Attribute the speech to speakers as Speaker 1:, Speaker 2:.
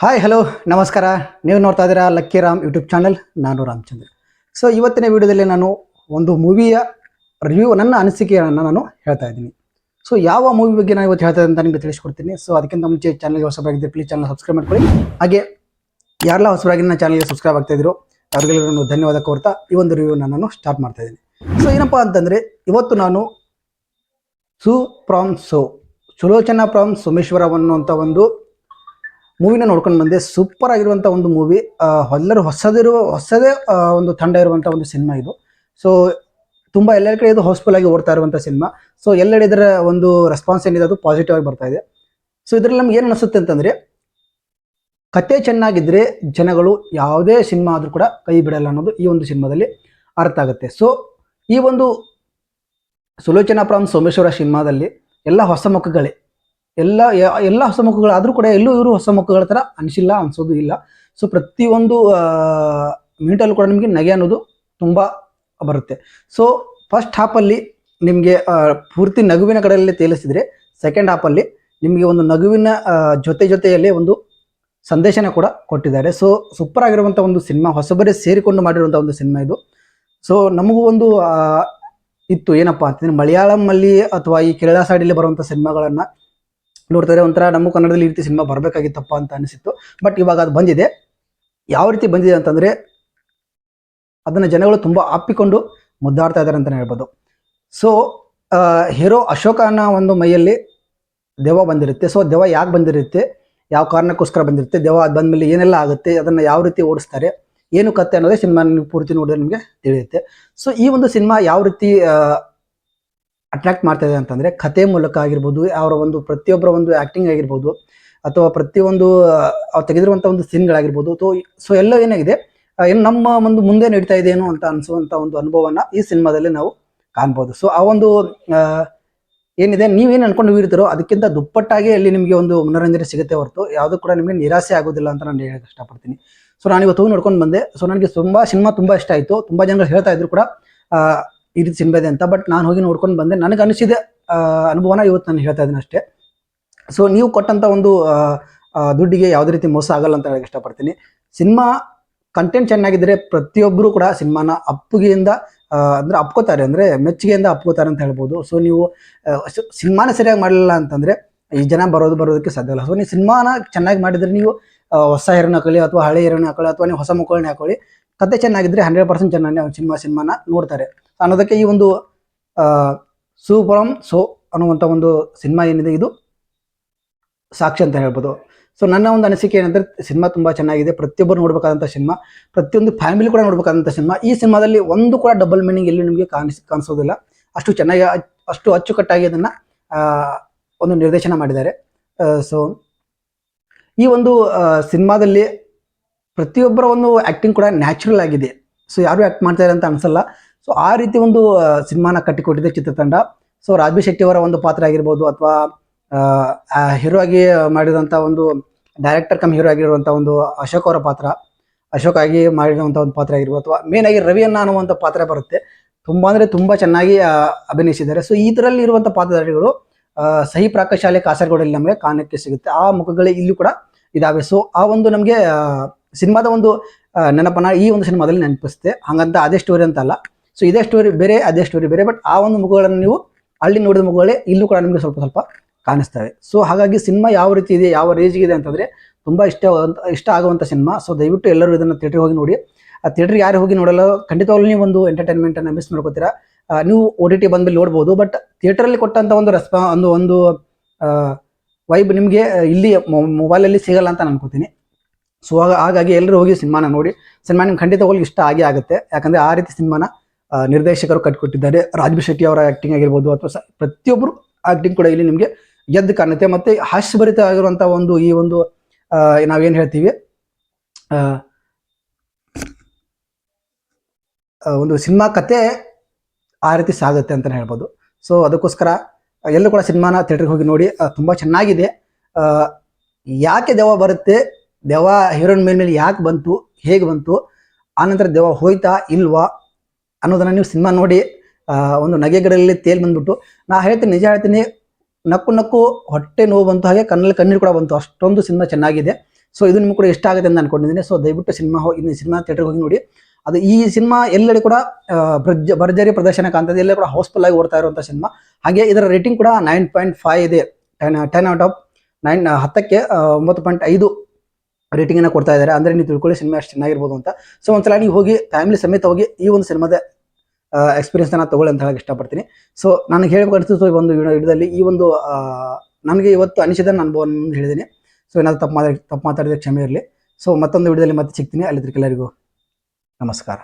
Speaker 1: Hi hello ನಮಸ್ಕಾರ. ನೀವು ನೋಡ್ತಾ ಇದ್ದೀರಾ ಲಕ್ಕಿ ರಾಮ್ ಯೂಟ್ಯೂಬ್ ಚಾನಲ್. ನಾನು ರಾಮಚಂದ್ರ. ಸೊ ಇವತ್ತಿನ ವಿಡಿಯೋದಲ್ಲಿ ನಾನು ಒಂದು ಮೂವಿಯ ರಿವ್ಯೂ, ನನ್ನ ಅನಿಸಿಕೆಯನ್ನು ನಾನು ಹೇಳ್ತಾ ಇದ್ದೀನಿ. ಸೊ ಯಾವ ಮೂವಿ ಬಗ್ಗೆ ನಾನು ಇವತ್ತು ಹೇಳ್ತಾ ಅಂತ ನಿಮಗೆ ತಿಳಿಸ್ಕೊಡ್ತೀನಿ. ಸೊ ಅದಕ್ಕಿಂತ ಮುಂಚೆ ಚಾನಲ್ಗೆ ಹೊಸಬರಾಗಿದ್ದರೆ ಪ್ಲೀಸ್ ಚಾನಲ್ ಸಬ್ಸ್ಕ್ರೈಬ್ ಮಾಡ್ಕೊಳ್ಳಿ. ಹಾಗೆ ಯಾರೆಲ್ಲ ಹೊಸಬರಾಗಿ ನನ್ನ ಚಾನಲ್ಗೆ ಸಬ್ಸ್ಕ್ರೈಬ್ ಆಗ್ತಾ ಇದ್ರು ಅವ್ರಿಗೆಲ್ಲರೂ ಧನ್ಯವಾದ ಕೋರ್ತಾ ಈ ಒಂದು ರಿವ್ಯೂನ ನಾನು ಸ್ಟಾರ್ಟ್ ಮಾಡ್ತಾ ಇದ್ದೀನಿ. ಸೊ ಏನಪ್ಪ ಅಂತಂದರೆ, ಇವತ್ತು ನಾನು ಸುಲೋಚನಾ ಫ್ರಮ್ ಸೋಮೇಶ್ವರ ಅನ್ನುವಂಥ ಒಂದು ಮೂವಿನ ನೋಡ್ಕೊಂಡು ಬಂದೆ. ಸೂಪರ್ ಆಗಿರುವಂಥ ಒಂದು ಮೂವಿ. ಎಲ್ಲರೂ ಹೊಸದೇ ಒಂದು ತಂಡ ಇರುವಂಥ ಒಂದು ಸಿನಿಮಾ ಇದು. ಸೊ ತುಂಬ ಎಲ್ಲ ಕಡೆ ಇದು ಹೌಸ್ಫುಲ್ ಆಗಿ ಓಡ್ತಾ ಇರುವಂಥ ಸಿನಿಮಾ. ಸೊ ಎಲ್ಲೆಡೆ ಇದರ ಒಂದು ರೆಸ್ಪಾನ್ಸ್ ಏನಿದೆ ಅದು ಪಾಸಿಟಿವ್ ಆಗಿ ಬರ್ತಾ ಇದೆ. ಸೊ ಇದರಲ್ಲಿ ನಮ್ಗೆ ಏನು ಅನಿಸುತ್ತೆ ಅಂತಂದರೆ, ಕತೆ ಚೆನ್ನಾಗಿದ್ದರೆ ಜನಗಳು ಯಾವುದೇ ಸಿನಿಮಾ ಆದರೂ ಕೂಡ ಕೈ ಬಿಡಲ್ಲ ಅನ್ನೋದು ಈ ಒಂದು ಸಿನಿಮಾದಲ್ಲಿ ಅರ್ಥ ಆಗುತ್ತೆ. ಸೊ ಈ ಒಂದು ಸುಲೋಚನಾ ಫ್ರಮ್ ಸೋಮೇಶ್ವರ ಸಿನಿಮಾದಲ್ಲಿ ಎಲ್ಲ ಹೊಸ ಮುಖಗಳೇ, ಎಲ್ಲ ಹೊಸ ಮುಖಗಳಾದರೂ ಕೂಡ ಎಲ್ಲೂ ಇವರು ಹೊಸ ಮುಖಗಳ ಥರ ಅನಿಸೋದು ಇಲ್ಲ. ಸೊ ಪ್ರತಿಯೊಂದು ಮಿನಿಟಲ್ಲೂ ಕೂಡ ನಿಮಗೆ ನಗೆ ಅನ್ನೋದು ತುಂಬ ಬರುತ್ತೆ. ಸೊ ಫಸ್ಟ್ ಹಾಫಲ್ಲಿ ನಿಮಗೆ ಪೂರ್ತಿ ನಗುವಿನ ಕಡೆಯಲ್ಲಿ ತೇಲಿಸಿದರೆ, ಸೆಕೆಂಡ್ ಹಾಫಲ್ಲಿ ನಿಮಗೆ ಒಂದು ನಗುವಿನ ಜೊತೆಯಲ್ಲಿ ಒಂದು ಸಂದೇಶನ ಕೂಡ ಕೊಟ್ಟಿದ್ದಾರೆ. ಸೊ ಸೂಪರ್ ಆಗಿರುವಂಥ ಒಂದು ಸಿನಿಮಾ, ಹೊಸಬರೇ ಸೇರಿಕೊಂಡು ಮಾಡಿರುವಂಥ ಒಂದು ಸಿನಿಮಾ ಇದು. ಸೊ ನಮಗೂ ಒಂದು ಇತ್ತು ಏನಪ್ಪ ಅಂತಂದರೆ, ಮಲಯಾಳಮಲ್ಲಿ ಅಥವಾ ಈ ಕೇರಳ ಸೈಡಲ್ಲಿ ಬರುವಂಥ ಸಿನಿಮಾಗಳನ್ನು ನೋಡ್ತಾರೆ, ಒಂಥರ ನಮ್ಮ ಕನ್ನಡದಲ್ಲಿ ಈ ರೀತಿ ಸಿನಿಮಾ ಬರಬೇಕಾಗಿತ್ತಪ್ಪ ಅಂತ ಅನಿಸಿತ್ತು. ಬಟ್ ಇವಾಗ ಅದು ಬಂದಿದೆ. ಯಾವ ರೀತಿ ಬಂದಿದೆ ಅಂತಂದರೆ, ಅದನ್ನು ಜನಗಳು ತುಂಬ ಅಪ್ಪಿಕೊಂಡು ಮುದ್ದಾಡ್ತಾ ಇದ್ದಾರೆ ಅಂತಲೇ ಹೇಳ್ಬೋದು. ಸೊ ಹೀರೋ ಅಶೋಕನ ಒಂದು ಮೈಯಲ್ಲಿ ದೆವ್ವ ಬಂದಿರುತ್ತೆ. ಸೊ ದೆವ್ವ ಯಾಕೆ ಬಂದಿರುತ್ತೆ, ಯಾವ ಕಾರಣಕ್ಕೋಸ್ಕರ ಬಂದಿರುತ್ತೆ, ದೆವ್ವ ಅದು ಬಂದಮೇಲೆ ಏನೆಲ್ಲ ಆಗುತ್ತೆ, ಅದನ್ನು ಯಾವ ರೀತಿ ಓಡಿಸ್ತಾರೆ, ಏನು ಕತೆ ಅನ್ನೋದೇ ಸಿನಿಮಾ ನೀವು ಪೂರ್ತಿ ನೋಡಿದ್ರೆ ನಿಮಗೆ ತಿಳಿಯುತ್ತೆ. ಸೊ ಈ ಒಂದು ಸಿನಿಮಾ ಯಾವ ರೀತಿ ಅಟ್ರಾಕ್ಟ್ ಮಾಡ್ತಾ ಇದೆ ಅಂತಂದರೆ, ಕತೆ ಮೂಲಕ ಆಗಿರ್ಬೋದು, ಅವರ ಒಂದು ಪ್ರತಿಯೊಬ್ಬರ ಒಂದು ಆ್ಯಕ್ಟಿಂಗ್ ಆಗಿರ್ಬೋದು, ಅಥವಾ ಪ್ರತಿಯೊಂದು ತೆಗೆದಿರುವಂಥ ಒಂದು ಸೀನ್ಗಳಾಗಿರ್ಬೋದು. ಸೊ ಎಲ್ಲ ಏನಾಗಿದೆ, ಏನು ನಮ್ಮ ಒಂದು ಮುಂದೆ ನಡೀತಾ ಇದೆ ಏನೋ ಅಂತ ಅನಿಸುವಂಥ ಒಂದು ಅನುಭವನ ಈ ಸಿನಿಮಾದಲ್ಲಿ ನಾವು ಕಾಣ್ಬೋದು. ಸೊ ಆ ಒಂದು ಏನಿದೆ, ನೀವೇನು ಅನ್ಕೊಂಡು ಇರ್ತೀರೋ ಅದಕ್ಕಿಂತ ದುಪ್ಪಟ್ಟಾಗಿ ಅಲ್ಲಿ ನಿಮಗೆ ಒಂದು ಮನೋರಂಜನೆ ಸಿಗುತ್ತೆ ಹೊರತು ಯಾವುದೂ ಕೂಡ ನಿಮಗೆ ನಿರಾಸೆ ಆಗೋದಿಲ್ಲ ಅಂತ ನಾನು ಹೇಳಕ್ಕೆ ಇಷ್ಟಪಡ್ತೀನಿ. ಸೊ ನಾನು ಇವತ್ತು ನೋಡ್ಕೊಂಡು ಬಂದೆ. ಸೊ ನನಗೆ ಸಿನಿಮಾ ತುಂಬ ಇಷ್ಟ ಆಯಿತು. ತುಂಬ ಜನಗಳು ಹೇಳ್ತಾ ಇದ್ರು ಕೂಡ ಈ ರೀತಿ ಸಿನಿಮಾ ಇದೆ ಅಂತ. ಬಟ್ ನಾನು ಹೋಗಿ ನೋಡ್ಕೊಂಡು ಬಂದೆ, ನನಗೆ ಅನಿಸಿದ ಅನುಭವನ ಇವತ್ತು ನಾನು ಹೇಳ್ತಾ ಇದ್ದೀನಿ ಅಷ್ಟೇ. ಸೊ ನೀವು ಕೊಟ್ಟಂಥ ಒಂದು ದುಡ್ಡಿಗೆ ಯಾವುದೇ ರೀತಿ ಮೋಸ ಆಗಲ್ಲ ಅಂತ ಹೇಳಕ್ಕೆ ಇಷ್ಟಪಡ್ತೀನಿ. ಸಿನಿಮಾ ಕಂಟೆಂಟ್ ಚೆನ್ನಾಗಿದ್ದರೆ ಪ್ರತಿಯೊಬ್ಬರು ಕೂಡ ಸಿನಿಮಾನ ಅಪ್ಪುಗೆಯಿಂದ ಅಂದರೆ ಅಪ್ಕೋತಾರೆ, ಅಂದರೆ ಮೆಚ್ಚುಗೆಯಿಂದ ಅಪ್ಕೋತಾರೆ ಅಂತ ಹೇಳ್ಬೋದು. ಸೊ ನೀವು ಸಿನಿಮಾನ ಸರಿಯಾಗಿ ಮಾಡಲಿಲ್ಲ ಅಂತಂದರೆ ಈ ಜನ ಬರೋದಕ್ಕೆ ಸಾಧ್ಯ ಇಲ್ಲ. ಸೊ ನೀವು ಸಿನಿಮಾನ ಚೆನ್ನಾಗಿ ಮಾಡಿದರೆ, ನೀವು ಹೊಸ ಹೀರೋನ ಹಾಕೊಳ್ಳಿ ಅಥವಾ ಹಳೆ ಹೀರೋನ ಹಾಕೊಳ್ಳಿ ಅಥವಾ ನೀವು ಹೊಸ ಮುಖಗಳನ್ನ ಹಾಕೊಳ್ಳಿ, ಕತೆ ಚೆನ್ನಾಗಿದ್ದರೆ 100% ಜನ ಸಿನಿಮಾನ ನೋಡ್ತಾರೆ ಅನ್ನೋದಕ್ಕೆ ಈ ಒಂದು ಸೋ ಅನ್ನುವಂಥ ಒಂದು ಸಿನಿಮಾ ಏನಿದೆ ಇದು ಸಾಕ್ಷಿ ಅಂತ ಹೇಳ್ಬೋದು. ಸೊ ನನ್ನ ಒಂದು ಅನಿಸಿಕೆ ಏನಂದರೆ, ಸಿನಿಮಾ ತುಂಬ ಚೆನ್ನಾಗಿದೆ, ಪ್ರತಿಯೊಬ್ಬರು ನೋಡಬೇಕಾದಂಥ ಸಿನಿಮಾ, ಪ್ರತಿಯೊಂದು ಫ್ಯಾಮಿಲಿ ಕೂಡ ನೋಡಬೇಕಾದಂಥ ಸಿನಿಮಾ. ಈ ಸಿನಿಮಾದಲ್ಲಿ ಒಂದು ಕೂಡ ಡಬಲ್ ಮೀನಿಂಗ್ ಎಲ್ಲಿ ನಿಮಗೆ ಕಾಣಿಸೋದಿಲ್ಲ. ಅಷ್ಟು ಚೆನ್ನಾಗಿ, ಅಷ್ಟು ಅಚ್ಚುಕಟ್ಟಾಗಿ ಅದನ್ನು ಒಂದು ನಿರ್ದೇಶನ ಮಾಡಿದ್ದಾರೆ. ಸೊ ಈ ಒಂದು ಸಿನಿಮಾದಲ್ಲಿ ಪ್ರತಿಯೊಬ್ಬರ ಒಂದು ಆ್ಯಕ್ಟಿಂಗ್ ಕೂಡ ನ್ಯಾಚುರಲ್ ಆಗಿದೆ. ಸೊ ಯಾರು ಆ್ಯಕ್ಟ್ ಮಾಡ್ತಾರೆ ಅಂತ ಅನಿಸಲ್ಲ. ಸೊ ಆ ರೀತಿ ಒಂದು ಸಿನಿಮಾನ ಕಟ್ಟಿಕೊಟ್ಟಿದೆ ಚಿತ್ರತಂಡ. ಸೊ ರಾಜ್ಬಿ ಶೆಟ್ಟಿ ಅವರ ಒಂದು ಪಾತ್ರ ಆಗಿರ್ಬೋದು, ಅಥವಾ ಹೀರೋ ಆಗಿ ಮಾಡಿದಂಥ ಒಂದು ಡೈರೆಕ್ಟರ್ ಕಮ್ ಹೀರೋ ಆಗಿರುವಂಥ ಒಂದು ಅಶೋಕ್ ಅವರ ಪಾತ್ರ, ಅಶೋಕ್ ಆಗಿ ಮಾಡಿರುವಂಥ ಒಂದು ಪಾತ್ರ ಆಗಿರ್ಬೋದು, ಅಥವಾ ಮೇನ್ ಆಗಿ ರವಿಯನ್ನ ಅನ್ನುವಂಥ ಪಾತ್ರ ಬರುತ್ತೆ. ತುಂಬ ಅಂದರೆ ತುಂಬ ಚೆನ್ನಾಗಿ ಅಭಿನಯಿಸಿದ್ದಾರೆ. ಸೊ ಈ ಥರಲ್ಲಿ ಇರುವಂಥ ಪಾತ್ರಧಾರಿಗಳು ಸಹಿ ಪ್ರಾಕಶಾಲೆ ಕಾಸರಗೋಡಲ್ಲಿ ನಮಗೆ ಕಾಣಕ್ಕೆ ಸಿಗುತ್ತೆ. ಆ ಮುಖಗಳೇ ಇಲ್ಲೂ ಕೂಡ ಇದಾವೆ. ಸೊ ಆ ಒಂದು ನಮಗೆ ಸಿನಿಮಾದ ಒಂದು ನೆನಪನ್ನ ಈ ಒಂದು ಸಿನಿಮಾದಲ್ಲಿ ನೆನಪಿಸುತ್ತೆ. ಹಾಗಂತ ಅದೇ ಸ್ಟೋರಿ ಅಂತ ಅಲ್ಲ. ಸೊ ಇದೇ ಸ್ಟೋರಿ ಬೇರೆ, ಅದೇ ಸ್ಟೋರಿ ಬೇರೆ, ಬಟ್ ಆ ಒಂದು ಮುಖಗಳನ್ನು ನೀವು ಅಲ್ಲಿ ನೋಡಿದ ಮುಖಗಳೇ ಇಲ್ಲೂ ಕೂಡ ನಿಮಗೆ ಸ್ವಲ್ಪ ಕಾಣಿಸ್ತವೆ. ಸೊ ಹಾಗಾಗಿ ಸಿನಿಮಾ ಯಾವ ರೀತಿ ಇದೆ, ಯಾವ ರೇಜ್ಗಿದೆ ಅಂತಂದರೆ ತುಂಬ ಇಷ್ಟ ಆಗುವಂಥ ಸಿನಿಮಾ. ಸೊ ದಯವಿಟ್ಟು ಎಲ್ಲರೂ ಇದನ್ನು ಥಿಯೇಟ್ರಿಗೆ ಹೋಗಿ ನೋಡಿ. ಆ ಥಿಯೇಟ್ರಿಗೆ ಯಾರು ಹೋಗಿ ನೋಡಲ್ಲ, ಖಂಡಿತವಾಗ್ಲೂ ನೀವು ಒಂದು ಎಂಟರ್ಟೈನ್ಮೆಂಟನ್ನು ಮಿಸ್ ಮಾಡ್ಕೋತೀರಾ. ನೀವು OTT ಬಂದ್ಮೇಲೆ ನೋಡ್ಬೋದು, ಬಟ್ ಥಿಯೇಟ್ರಲ್ಲಿ ಕೊಟ್ಟಂಥ ಒಂದು ಒಂದು ವೈಬ್ ನಿಮಗೆ ಇಲ್ಲಿ ಮೊಬೈಲಲ್ಲಿ ಸಿಗಲ್ಲ ಅಂತ ಅನ್ಕೋತೀನಿ. ಸೊ ಹಾಗಾಗಿ ಎಲ್ಲರೂ ಹೋಗಿ ಸಿನಿಮಾನ ನೋಡಿ. ಸಿನಿಮಾ ನಿಮ್ಗೆ ಖಂಡಿತವಾಗ್ಲೂ ಇಷ್ಟ ಆಗುತ್ತೆ. ಯಾಕಂದರೆ ಆ ರೀತಿ ಸಿನಿಮಾನ ನಿರ್ದೇಶಕರು ಕಟ್ಟಿಕೊಟ್ಟಿದ್ದಾರೆ. ರಾಜ್ಬಿ ಶೆಟ್ಟಿ ಅವರ ಆ್ಯಕ್ಟಿಂಗ್ ಆಗಿರ್ಬೋದು, ಅಥವಾ ಪ್ರತಿಯೊಬ್ಬರು ಆ್ಯಕ್ಟಿಂಗ್ ಕೂಡ ಇಲ್ಲಿ ನಿಮಗೆ ಎದ್ದು ಕಾಣುತ್ತೆ. ಮತ್ತು ಹಾಸ್ಯಭರಿತ ಆಗಿರುವಂಥ ಒಂದು ಈ ಒಂದು ನಾವೇನು ಹೇಳ್ತೀವಿ, ಒಂದು ಸಿನಿಮಾ ಕತೆ ಆ ರೀತಿ ಸಾಗುತ್ತೆ ಅಂತಲೇ ಹೇಳ್ಬೋದು. ಸೊ ಅದಕ್ಕೋಸ್ಕರ ಎಲ್ಲರೂ ಕೂಡ ಸಿನಿಮಾನ ಥಿಯೇಟ್ರಿಗೆ ಹೋಗಿ ನೋಡಿ. ತುಂಬ ಚೆನ್ನಾಗಿದೆ. ಯಾಕೆ ದೆವ್ವ ಬರುತ್ತೆ, ದೆವ್ವ ಹೀರೋಯಿನ್ ಮೇಲೆ ಯಾಕೆ ಬಂತು, ಹೇಗೆ ಬಂತು, ಆನಂತರ ದೆವ್ವ ಹೋಯ್ತಾ ಇಲ್ವಾ ಅನ್ನೋದನ್ನು ನೀವು ಸಿನಿಮಾ ನೋಡಿ ಒಂದು ನಗೆಗಡಲ್ಲಿ ತೇಲ್ ಬಂದ್ಬಿಟ್ಟು, ನಾ ಹೇಳ್ತೀನಿ, ನಿಜ ಹೇಳ್ತೀನಿ, ನಕ್ಕು ನಕ್ಕು ಹೊಟ್ಟೆ ನೋವು ಬಂತು, ಹಾಗೆ ಕಣ್ಣಲ್ಲಿ ಕಣ್ಣೀರು ಕೂಡ ಬಂತು. ಅಷ್ಟೊಂದು ಸಿನಿಮಾ ಚೆನ್ನಾಗಿದೆ. ಸೊ ಇದು ನಿಮ್ಗೆ ಕೂಡ ಇಷ್ಟ ಆಗುತ್ತೆ ಅಂತ ಅನ್ಕೊಂಡಿದ್ದೀನಿ. ಸೊ ದಯವಿಟ್ಟು ಸಿನಿಮಾ ಥಿಯೇಟರ್ಗೆ ಹೋಗಿ ನೋಡಿ. ಅದು ಈ ಸಿನಿಮಾ ಎಲ್ಲೆಡೆ ಕೂಡ ಭರ್ಜರಿ ಪ್ರದರ್ಶನ ಕಾಣ್ತದೆ, ಎಲ್ಲ ಕೂಡ ಹೌಸ್ಫುಲ್ ಆಗಿ ಓಡ್ತಾ ಇರುವಂಥ ಸಿನಿಮಾ. ಹಾಗೆ ಇದರ ರೇಟಿಂಗ್ ಕೂಡ 9.5 ಇದೆ. 10 ಔಟ್ ಆಫ್ 9, 10ಕ್ಕೆ 9.5 ರೇಟಿಂಗನ್ನು ಕೊಡ್ತಾ ಇದ್ದಾರೆ. ಅಂದರೆ ನೀವು ತಿಳ್ಕೊಳ್ಳಿ ಸಿನಿಮಾ ಅಷ್ಟು ಚೆನ್ನಾಗಿರ್ಬೋದು ಅಂತ. ಸೊ ಒಂದ್ಸಲ ನೀವು ಹೋಗಿ ಫ್ಯಾಮಿಲಿ ಸಮೇತ ಹೋಗಿ ಈ ಒಂದು ಸಿನಿಮಾದ ಎಕ್ಸ್ಪೀರಿಯನ್ಸ್ನ ತಗೊಳ್ಳಿ ಅಂತ ಹೇಳಕ್ಕೆ ಇಷ್ಟಪಡ್ತೀನಿ. ಸೊ ನನಗೆ ಹೇಳ್ಬೇಕು ಅನಿಸ್ತು ಒಂದು ವಿಡಿಯೋದಲ್ಲಿ ಈ ಒಂದು ನನಗೆ ಇವತ್ತು ಅನಿಸಿದ ಅನುಭವವನ್ನು ಹೇಳಿದ್ದೀನಿ. ಸೊ ಏನಾದರೂ ತಪ್ಪು ಮಾತಾಡಿದ್ರೆ ಕ್ಷಮೆ ಇರಲಿ. ಸೊ ಮತ್ತೊಂದು ವಿಡಿಯೋದಲ್ಲಿ ಮತ್ತೆ ಸಿಗ್ತೀನಿ. ಅಲ್ಲಿದ್ದಕ್ಕೆಲ್ಲರಿಗೂ ನಮಸ್ಕಾರ.